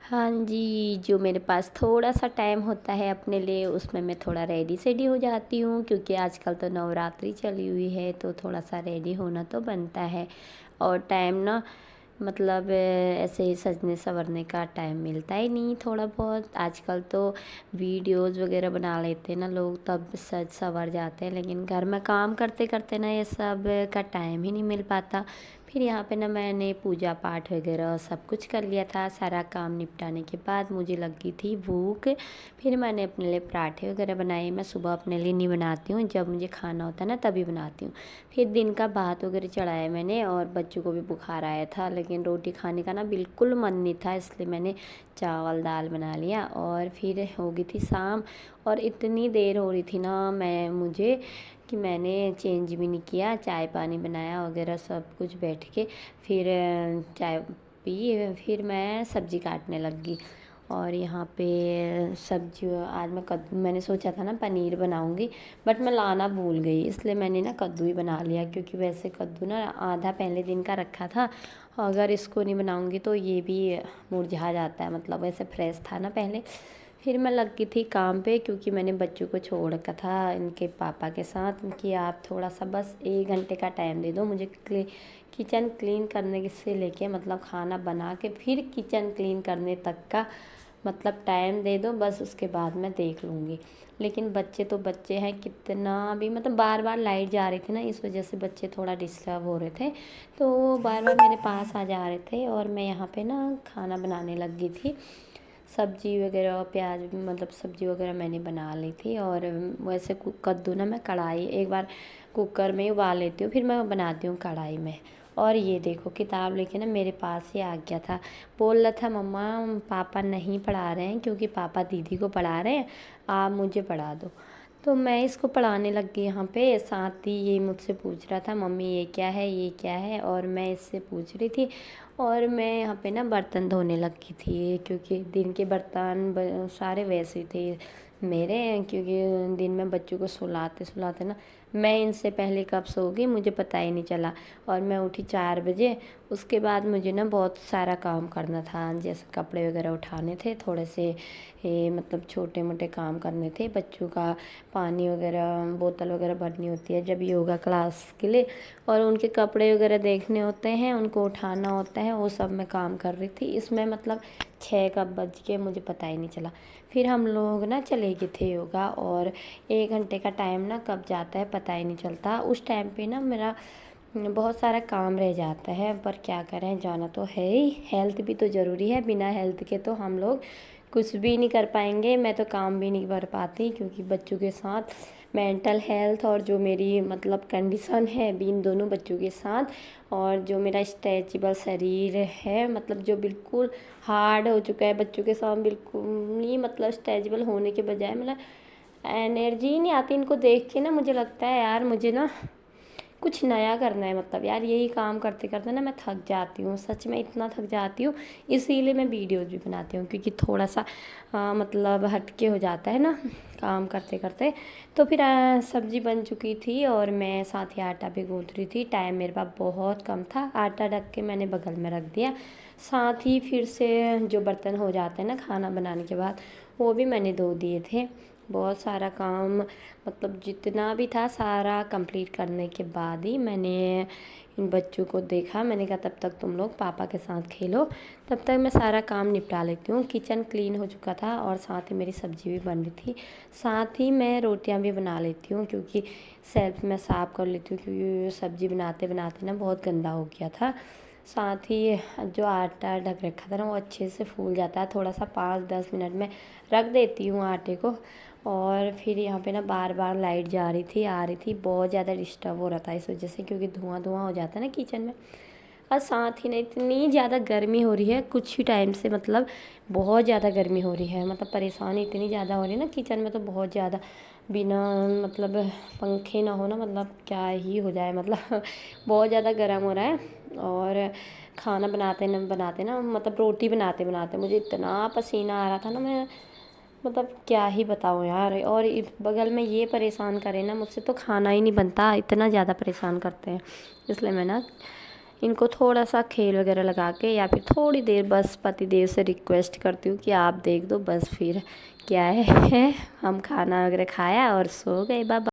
हाँ जी, जो मेरे पास थोड़ा-सा टाइम होता है अपने लिए उसमें मैं थोड़ा रेडी-सेडी हो जाती हूँ, क्योंकि आजकल तो नवरात्रि चली हुई है तो थोड़ा-सा रेडी होना तो बनता है। और टाइम ना मतलब ऐसे ही सजने-संवरने का टाइम मिलता ही नहीं थोड़ा बहुत। आजकल तो वीडियोज़ वगैरह बना लेते हैं ना लोग, तब सज-संवर जाते हैं, लेकिन घर में काम करते-करते ना ये सब का टाइम ही नहीं मिल पाता। फिर यहाँ पे ना मैंने पूजा पाठ वगैरह सब कुछ कर लिया था। सारा काम निपटाने के बाद मुझे लगी थी भूख। फिर मैंने अपने लिए पराठे वगैरह बनाए। मैं सुबह अपने लिए नहीं बनाती हूँ, जब मुझे खाना होता है ना तभी बनाती हूँ। फिर दिन का भात वगैरह चढ़ाया मैंने, और बच्चों को भी बुखार आया था, लेकिन रोटी खाने का ना बिल्कुल मन नहीं था, इसलिए मैंने चावल दाल बना लिया। और फिर हो गई थी शाम, और इतनी देर हो रही थी ना मुझे कि मैंने चेंज भी नहीं किया। चाय पानी बनाया वगैरह सब कुछ बैठ के, फिर चाय पी, फिर मैं सब्ज़ी काटने लगी। और यहाँ पे सब्जी आज मैंने सोचा था ना पनीर बनाऊँगी, बट मैं लाना भूल गई, इसलिए मैंने ना कद्दू ही बना लिया, क्योंकि वैसे कद्दू ना आधा पहले दिन का रखा था। अगर इसको नहीं बनाऊँगी तो ये भी मुरझा जाता है, मतलब वैसे फ्रेश था ना पहले। फिर मैं लग गई थी काम पे, क्योंकि मैंने बच्चों को छोड़ रखा था इनके पापा के साथ कि आप थोड़ा सा बस 1 घंटे का टाइम दे दो मुझे, किचन क्लीन करने से लेके मतलब खाना बना के फिर किचन क्लीन करने तक का मतलब टाइम दे दो, बस उसके बाद मैं देख लूँगी। लेकिन बच्चे तो बच्चे हैं, कितना भी मतलब बार बार लाइट जा रही थी ना, इस वजह से बच्चे थोड़ा डिस्टर्ब हो रहे थे, तो वो बार बार मेरे पास आ जा रहे थे। और मैं यहाँ पे ना खाना बनाने लग गई थी। सब्जी वगैरह प्याज मतलब सब्जी वगैरह मैंने बना ली थी। और वैसे कद्दू ना मैं कढ़ाई एक बार कुकर में उबाल लेती हूँ, फिर मैं बनाती हूँ कढ़ाई में। और ये देखो किताब लेके ना मेरे पास ही आ गया था, बोल रहा था मम्मा पापा नहीं पढ़ा रहे हैं, क्योंकि पापा दीदी को पढ़ा रहे हैं, आप मुझे पढ़ा दो। तो मैं इसको पढ़ाने लग गई यहाँ पे। साथ ही ये मुझसे पूछ रहा था मम्मी ये क्या है ये क्या है, और मैं इससे पूछ रही थी। और मैं यहाँ पे ना बर्तन धोने लगी थी, क्योंकि दिन के बर्तन सारे वैसे ही थे मेरे, क्योंकि दिन में बच्चों को सुलाते सुलाते ना मैं इनसे पहले कब सो गई मुझे पता ही नहीं चला। और मैं उठी 4 बजे। उसके बाद मुझे ना बहुत सारा काम करना था, जैसे कपड़े वगैरह उठाने थे थोड़े से, मतलब छोटे मोटे काम करने थे। बच्चों का पानी वगैरह बोतल वगैरह भरनी होती है जब योगा क्लास के लिए, और उनके कपड़े वगैरह देखने होते हैं, उनको उठाना होता है, वो सब मैं काम कर रही थी। इसमें मतलब 6 कब बज के मुझे पता ही नहीं चला। फिर हम लोग ना चले गए थे योगा, और 1 घंटे का टाइम ना कब जाता है पता ही नहीं चलता। उस टाइम पे ना मेरा बहुत सारा काम रह जाता है, पर क्या करें, जाना तो है ही, हेल्थ भी तो ज़रूरी है। बिना हेल्थ के तो हम लोग कुछ भी नहीं कर पाएंगे। मैं तो काम भी नहीं कर पाती, क्योंकि बच्चों के साथ मेंटल हेल्थ और जो मेरी मतलब कंडीशन है भी इन दोनों बच्चों के साथ, और जो मेरा स्ट्रेचेबल शरीर है मतलब जो बिल्कुल हार्ड हो चुका है बच्चों के साथ, बिल्कुल ही मतलब स्ट्रेचेबल होने के बजाय मतलब एनर्जी ही नहीं आती इनको देख के ना। मुझे लगता है यार मुझे ना कुछ नया करना है, मतलब यार यही काम करते करते ना मैं थक जाती हूँ, सच में इतना थक जाती हूँ। इसीलिए मैं वीडियोज़ भी बनाती हूँ, क्योंकि थोड़ा सा मतलब हटके हो जाता है ना काम करते करते। तो फिर सब्जी बन चुकी थी, और मैं साथ ही आटा भी गूँथ रही थी। टाइम मेरे पास बहुत कम था, आटा ढक के मैंने बगल में रख दिया। साथ ही फिर से जो बर्तन हो जाते हैं ना खाना बनाने के बाद, वो भी मैंने धो दिए थे। बहुत सारा काम मतलब जितना भी था सारा कंप्लीट करने के बाद ही मैंने इन बच्चों को देखा। मैंने कहा तब तक तुम लोग पापा के साथ खेलो, तब तक मैं सारा काम निपटा लेती हूँ। किचन क्लीन हो चुका था, और साथ ही मेरी सब्ज़ी भी बन रही थी। साथ ही मैं रोटियां भी बना लेती हूँ, क्योंकि सेल्फ में साफ़ कर लेती हूँ, क्योंकि सब्ज़ी बनाते बनाते ना बहुत गंदा हो गया था। साथ ही जो आटा ढक रखा था ना वो अच्छे से फूल जाता है, थोड़ा सा 5-10 मिनट में रख देती हूँ आटे को। और फिर यहाँ पे ना बार बार लाइट जा रही थी आ रही थी, बहुत ज़्यादा डिस्टर्ब हो रहा था इस वजह से, क्योंकि धुआं धुआं हो जाता है ना किचन में। और साथ ही ना इतनी ज़्यादा गर्मी हो रही है कुछ ही टाइम से, मतलब बहुत ज़्यादा गर्मी हो रही है, मतलब परेशानी इतनी ज़्यादा हो रही है ना किचन में, तो बहुत ज़्यादा बिना मतलब पंखे ना हो ना मतलब क्या ही हो जाए, मतलब बहुत ज़्यादा गर्म हो रहा है। और खाना बनाते ना मतलब रोटी बनाते बनाते मुझे इतना पसीना आ रहा था ना, मैं मतलब क्या ही बताऊँ यार। और बगल में ये परेशान करे ना, मुझसे तो खाना ही नहीं बनता, इतना ज़्यादा परेशान करते हैं। इसलिए मैं ना इनको थोड़ा सा खेल वगैरह लगा के या फिर थोड़ी देर बस पतिदेव से रिक्वेस्ट करती हूँ कि आप देख दो, बस फिर क्या है हम खाना वगैरह खाया और सो गए। Bye bye.